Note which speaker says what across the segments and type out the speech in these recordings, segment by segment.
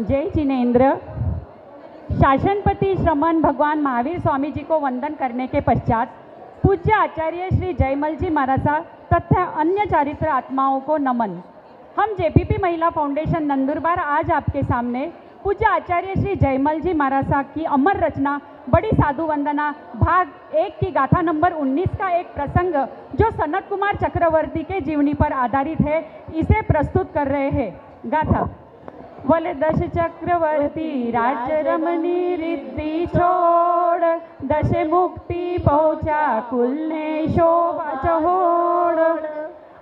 Speaker 1: जय जिनेन्द्र। शासनपति श्रमण भगवान महावीर स्वामी जी को वंदन करने के पश्चात पूज्य आचार्य श्री जयमल जी महाराज तथा अन्य चारित्र आत्माओं को नमन। हम जेपीपी महिला फाउंडेशन नंदुरबार आज आपके सामने पूज्य आचार्य श्री जयमल जी महाराज की अमर रचना बड़ी साधु वंदना भाग 1 की गाथा नंबर 19 का एक प्रसंग जो सनत कुमार चक्रवर्ती के जीवनी पर आधारित है, इसे प्रस्तुत कर रहे हैं। गाथा। बोले दश चक्रवर्ती राज्य रमणी रिद्धि छोड़, दश मुक्ति पहुँचा कुल ने शोभा चहोड़।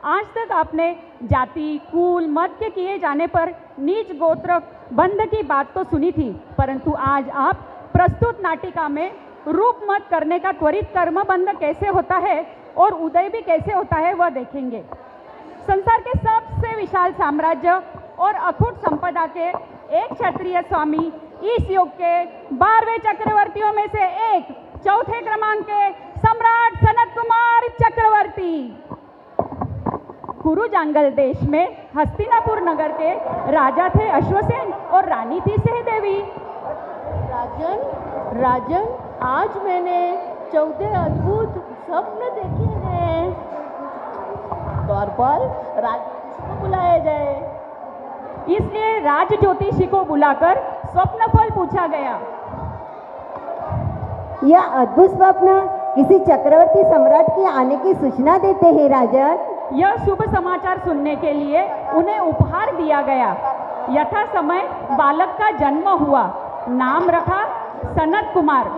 Speaker 1: आज तक आपने जाति, कुल, मत के किए जाने पर नीच गोत्र बंध की बात तो सुनी थी, परंतु आज आप प्रस्तुत नाटिका में रूप मत करने का त्वरित कर्म बंध कैसे होता है और उदय भी कैसे होता है वह देखेंगे। संसार के सबसे विशाल साम्राज्य और अखुट संपदा के एक क्षत्रिय स्वामी इस युग के 12वें चक्रवर्तियों में से एक, चौथे क्रमांक के सम्राट सनत कुमार चक्रवर्ती कुरु जांगल देश में हस्तिनापुर नगर के राजा थे अश्वसेन और रानी थी सहदेवी।
Speaker 2: राजन, आज मैंने 14 अद्भुत स्वप्न देखे हैं। द्वारपाल, राजज्योतिषी को बुलाया जाए।
Speaker 1: इसलिए राज ज्योतिषी को बुलाकर स्वप्न फल पूछा गया।
Speaker 3: यह अद्भुत स्वप्न किसी चक्रवर्ती सम्राट के आने की सूचना देते हैं राजन।
Speaker 1: यह शुभ समाचार सुनने के लिए उन्हें उपहार दिया गया। यथा समय बालक का जन्म हुआ, नाम रखा सनत कुमार।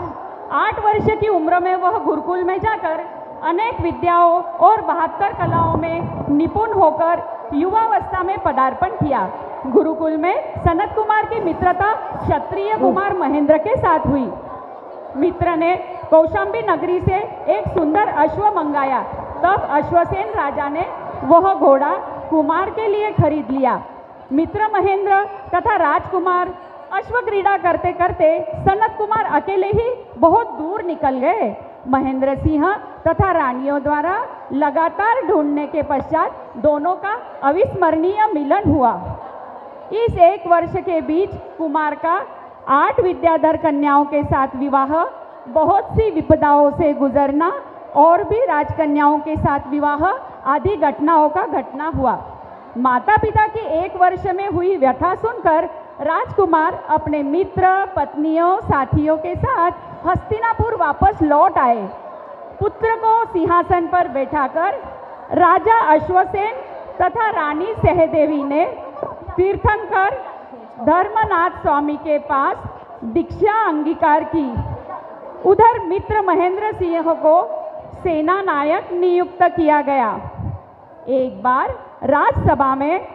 Speaker 1: 8 वर्ष की उम्र में वह गुरुकुल में जाकर अनेक विद्याओं और 72 कलाओं में निपुण होकर युवावस्था में पदार्पण किया। गुरुकुल में सनत कुमार की मित्रता क्षत्रिय कुमार महेंद्र के साथ हुई। मित्र ने कौशांबी नगरी से एक सुंदर अश्व मंगाया। तब अश्वसेन राजा ने वह घोड़ा कुमार के लिए खरीद लिया। मित्र महेंद्र तथा राजकुमार अश्व क्रीड़ा करते करते सनत कुमार अकेले ही बहुत दूर निकल गए। महेंद्र सिंह तथा रानियों द्वारा लगातार ढूंढने के पश्चात दोनों का अविस्मरणीय मिलन हुआ। इस 1 वर्ष के बीच कुमार का 8 विद्याधर कन्याओं के साथ विवाह, बहुत सी विपदाओं से गुजरना और भी राजकन्याओं के साथ विवाह आदि घटनाओं का घटना हुआ। माता पिता की 1 वर्ष में हुई व्यथा सुनकर राजकुमार अपने मित्र, पत्नियों, साथियों के साथ हस्तिनापुर वापस लौट आए। पुत्र को सिंहासन पर बैठाकर राजा अश्वसेन तथा रानी सहदेवी ने तीर्थंकर धर्मनाथ स्वामी के पास दीक्षा अंगीकार की। उधर मित्र महेंद्र सिंह को सेना नायक नियुक्त किया गया। एक बार राजसभा में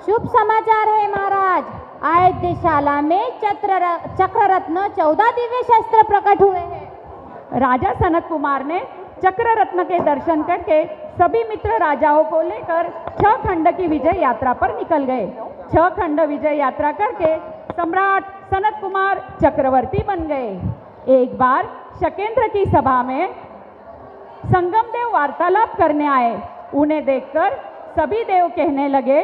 Speaker 2: शुभ समाचार है महाराज। आयुध्यशाला में चक्ररत्न 14 दिव्य शस्त्र प्रकट हुए हैं।
Speaker 1: राजा सनत कुमार ने चक्ररत्न के दर्शन करके सभी मित्र राजाओं को लेकर 6 खंड की विजय यात्रा पर निकल गए। 6 खंड विजय यात्रा करके सम्राट सनत कुमार चक्रवर्ती बन गए। एक बार शकेंद्र की सभा में संगम देव वार्तालाप करने आए। उन्हें देखकर सभी देव कहने लगे,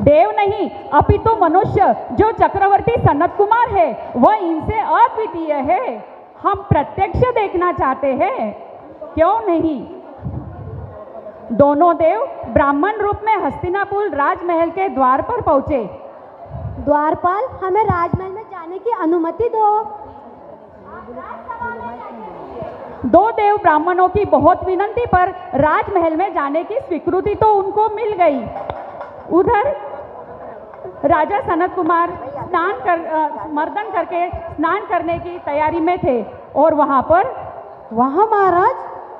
Speaker 1: देव नहीं अपितु मनुष्य जो चक्रवर्ती सनत कुमार है वह इनसे अद्वितीय है। हम प्रत्यक्ष देखना चाहते हैं। क्यों नहीं? दोनों देव ब्राह्मण रूप में हस्तिनापुर राजमहल के द्वार पर पहुंचे।
Speaker 2: द्वारपाल, हमें राजमहल में जाने की अनुमति दो।
Speaker 1: 2 देव ब्राह्मणों की बहुत विनती पर राजमहल में जाने की स्वीकृति तो उनको मिल गई। उधर राजा सनत कुमार मर्दन करके स्नान करने की तैयारी में थे और वहाँ
Speaker 3: महाराज,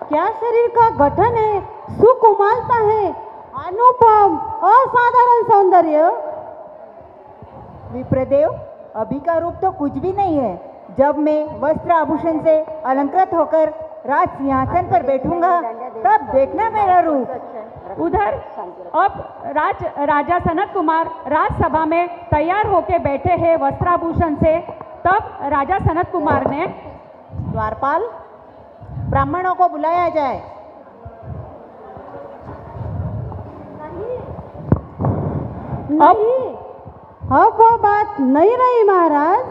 Speaker 3: क्या शरीर का गठन है, सुकुमारता है, अनुपम असाधारण सौंदर्य।
Speaker 4: विप्रदेव, अभी का रूप तो कुछ भी नहीं है। जब मैं वस्त्र आभूषण से अलंकृत होकर राज सिंहासन पर बैठूंगा तब देखना मेरा रूप।
Speaker 1: उधर अब राजा सनत कुमार राजसभा में तैयार होके बैठे हैं वस्त्राभूषण से। तब राजा सनत कुमार ने
Speaker 4: द्वारपाल, ब्राह्मणों को बुलाया जाए।
Speaker 3: नहीं, अब वो बात नहीं रही महाराज।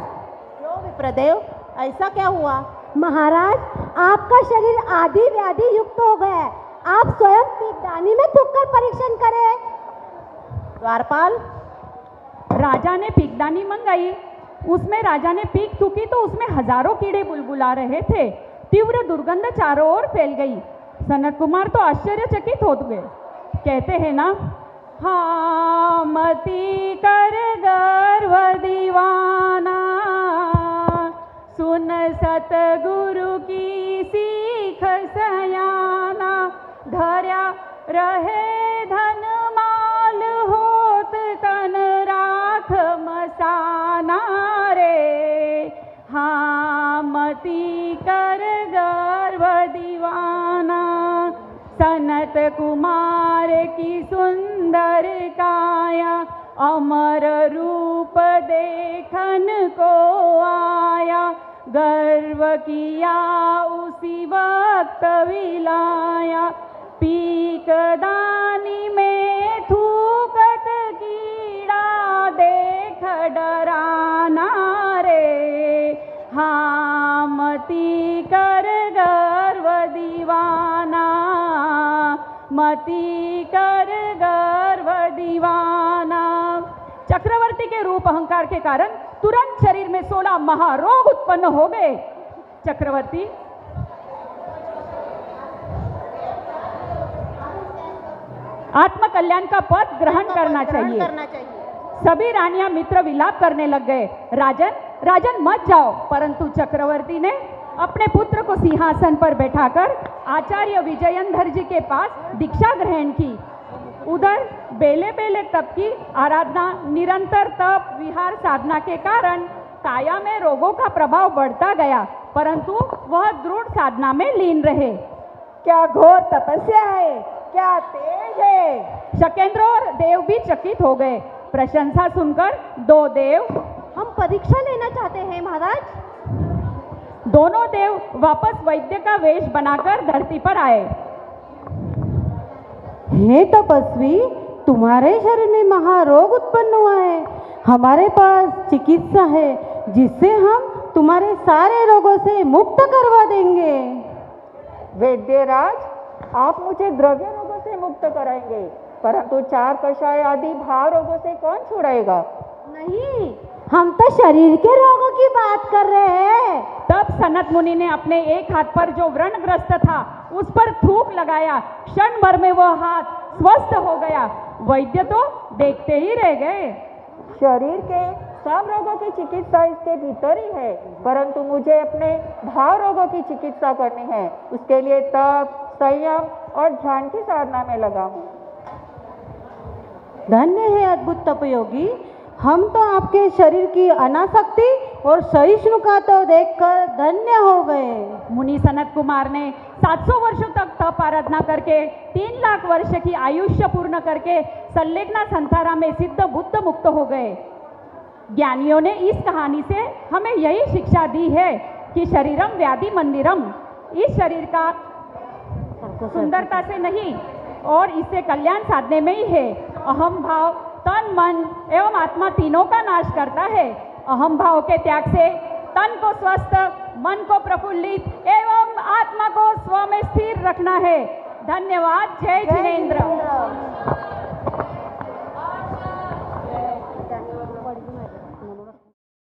Speaker 4: क्यों विप्रदेव, ऐसा क्या हुआ?
Speaker 3: महाराज, आपका शरीर आदि व्याधि युक्त हो गया है। आप स्वयं पीकदानी में थूककर परीक्षण करें।
Speaker 4: द्वारपाल,
Speaker 1: राजा ने पीकदानी मंगाई। उसमें राजा ने पीक थूकी तो उसमें हजारों कीड़े बुलबुला रहे थे। तीव्र दुर्गंध चारों ओर फैल गई। सनत कुमार तो आश्चर्यचकित हो गए। कहते हैं ना, हाँ मति कर गर्व दीवाना, सुन सतगुरु की सीख सयाना, धर्या रहे धन माल होत तन राख मसाना रे। हाँ मति कर गर्व दीवाना, सनत कुमार की सुंदर काया, अमर रूप देखन को आया, गर्व किया उसी वक्त विलाया, पीकदानी में थूकत कीड़ा देख डराना रे। हाँ मति कर गर्व दीवाना, मति कर गर्व दीवाना। चक्रवर्ती के रूप अहंकार के कारण तुरंत शरीर में 16 महारोग उत्पन्न हो गए। चक्रवर्ती आत्मकल्याण का पद ग्रहण करना चाहिए। सभी रानियां मित्र विलाप करने लग गए। राजन, राजन मत जाओ। परंतु चक्रवर्ती ने अपने पुत्र को सिंहासन पर बैठाकर आचार्य विजयंधर जी के पास दीक्षा ग्रहण की। उधर बेले बेले तप की आराधना, निरंतर तप विहार साधना के कारण काया में रोगों का प्रभाव बढ़ता गया, परंतु वह दृढ़ साधना में लीन रहे।
Speaker 3: क्या घोर तपस्या है, क्या तेज है।
Speaker 1: शकेंद्र और देव भी चकित हो गए। प्रशंसा सुनकर दो देव,
Speaker 3: हम परीक्षा लेना चाहते हैं महाराज।
Speaker 1: दोनों देव वापस वैद्य का वेश बनाकर धरती पर आए।
Speaker 3: हे तपस्वी, तुम्हारे शरीर में महारोग उत्पन्न हुआ है। हमारे पास चिकित्सा है जिससे हम तुम्हारे सारे रोगों से मुक्त करवा देंगे।
Speaker 5: वैद्यराज, आप मुझे द्रव्य रोगों से मुक्त कराएंगे, परंतु 4 कषाय आदि भाव रोगों से कौन छुड़ाएगा?
Speaker 3: नहीं, हम तो शरीर के रोगों की बात कर रहे हैं।
Speaker 1: तब सनत मुनि ने अपने एक हाथ पर जो व्रणग्रस्त था उस पर थूक लगाया। क्षण भर में वह हाथ स्वस्थ हो गया। वैद्य तो देखते ही रह गए।
Speaker 5: शरीर के सब रोगों की चिकित्सा इसके भीतर ही है, परंतु मुझे अपने भाव रोगों की चिकित्सा करनी है। उसके लिए तप, संयम और ध्यान की साधना में लगा हूँ।
Speaker 3: धन्य है अद्भुत तपयोगी। हम तो आपके शरीर की अनासक्ति और सहिष्णुता तो देखकर धन्य हो गए।
Speaker 1: मुनि सनत कुमार ने 700 वर्षों तक तप आराधना करके 3 लाख वर्ष की आयुष्य पूर्ण करके संलेखना संसारा में सिद्ध बुद्ध मुक्त हो गए। ज्ञानियों ने इस कहानी से हमें यही शिक्षा दी है कि शरीरम व्याधि मंदिरम। इस शरीर का सुंदरता से नहीं और इससे कल्याण साधने में ही है। अहम भाव तन, मन एवं आत्मा तीनों का नाश करता है। अहम भाव के त्याग से तन को स्वस्थ, मन को प्रफुल्लित एवं आत्मा को स्व में स्थिर रखना है। धन्यवाद। जय जिनेंद्र।